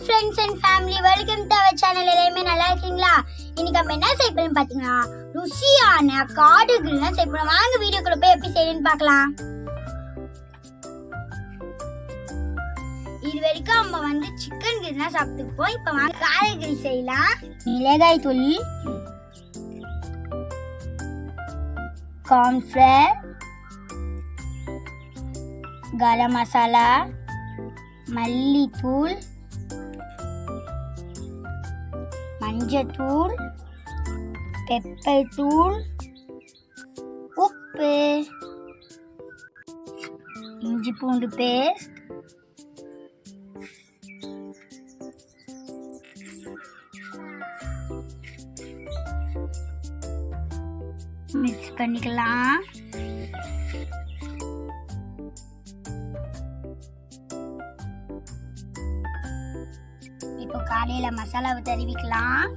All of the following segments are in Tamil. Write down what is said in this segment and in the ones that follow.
Friends and family, welcome to our channel. எல்லாமே நல்லா இருக்கீங்களா? இன்னைக்கு நம்ம என்ன செய்ய போறோம்னு பாத்தீங்கன்னா, ருசியான காடு கிரில் தான் செய்ய போறோம். வாங்க வீடியோக்குள்ள போய் எப்படி செய்யணும்னு பார்க்கலாம். இது வரைக்கும் நம்ம சிக்கன் கிரில் தான் சாப்பிட்டுப்போம். இப்போ வாங்க காடு கிரில் செய்யலாம். மிளகாய் தூள், கார்ன்ஃப்ளவர், கரம் மசாலா, மல்லித்தூள், மஞ்சத்தூள், பெப்பர் தூள், உப்பு, இஞ்சி பூண்டு பேஸ்ட், மிக்ஸ் பண்ணிக்கலாம். இப்போ காலையில மசாலாவை தருவிக்கலாம்.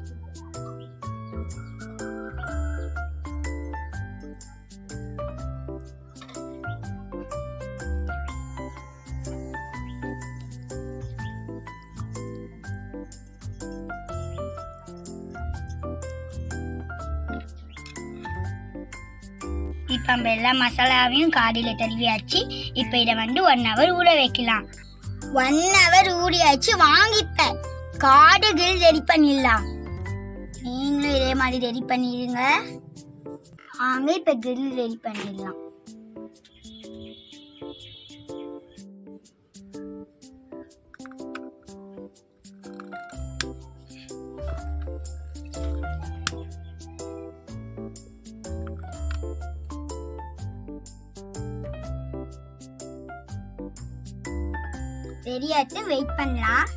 இப்போ நம்ம எல்லா மசாலாவையும் காலையில தருவியாச்சு. இப்போ இதை 1 hour ஊற வைக்கலாம். 1 hour ஊறியாச்சு. வாங்கிட்ட காடு கிரில் ரெடி பண்ணிடலாம். நீங்களும் இதே மாதிரி ரெடி பண்ணிடுங்க. வாங்க இப்போ கிரில் ரெடி பண்ணிடலாம். ரெடியாச்சு, வெயிட் பண்ணலாம்.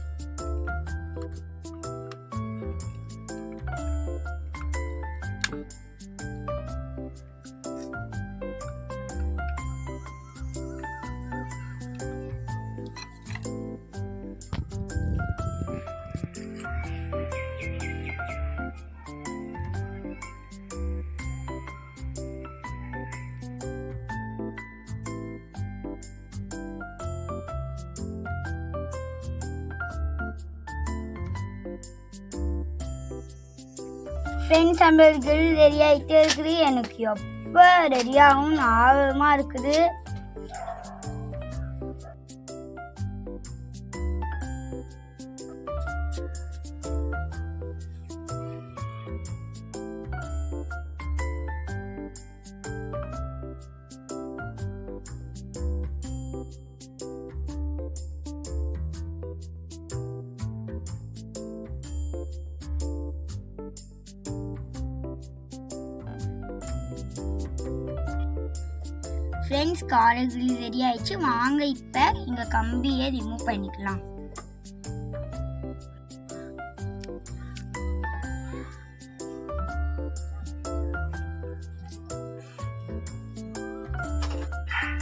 ஃப்ரெண்ட்ஸ், நம்ம கிரில் ரெடி ஆகிட்டே இருக்குது. எனக்கு எப்போ ரெடி ஆகும்னு ஆர்வமாக இருக்குது. ஃப்ரெண்ட்ஸ், காடு கிரில் ரெடி ஆயிடுச்சு. வாங்க இப்போ இங்க கம்பியை ரிமூவ் பண்ணிக்கலாம்.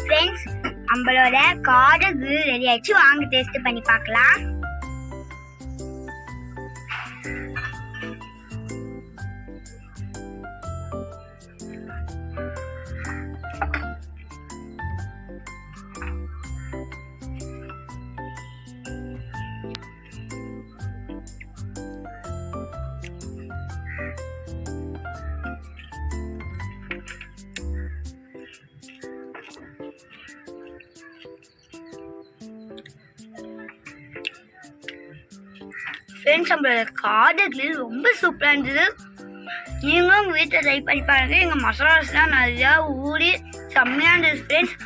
ஃப்ரெண்ட்ஸ், நம்மளோட காடு கிரில் ரெடி ஆயிடுச்சு. வாங்க டேஸ்ட் பண்ணி பார்க்கலாம். ஃப்ரெண்ட்ஸ், நம்மளோட காடு கிரில் ரொம்ப சூப்பராக இருந்தது. நீங்களும் உங்கள் வீட்டில் ட்ரை பண்ணி பாருங்க. எங்கள் மசாலாஸ்லாம் நிறையா ஊறி செம்மையாக இருந்தது. ஃப்ரெண்ட்ஸ்,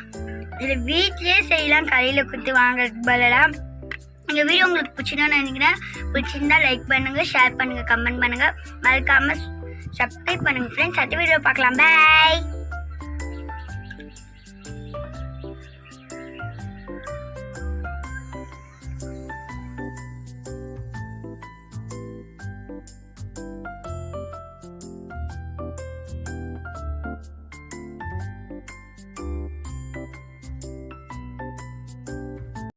இதை வீட்லேயே செய்யலாம், கடையில் கொடுத்து வாங்குறதுக்கு பதிலாக. எங்கள் வீடியோ உங்களுக்கு பிடிச்சிருந்தா நினைக்கிறேன். பிடிச்சிருந்தா லைக் பண்ணுங்கள், ஷேர் பண்ணுங்கள், கமெண்ட் பண்ணுங்கள், மறக்காமல் சப்ஸ்கிரைப் பண்ணுங்கள். ஃப்ரெண்ட்ஸ், அடுத்த வீடியோ பார்க்கலாம். பாய்.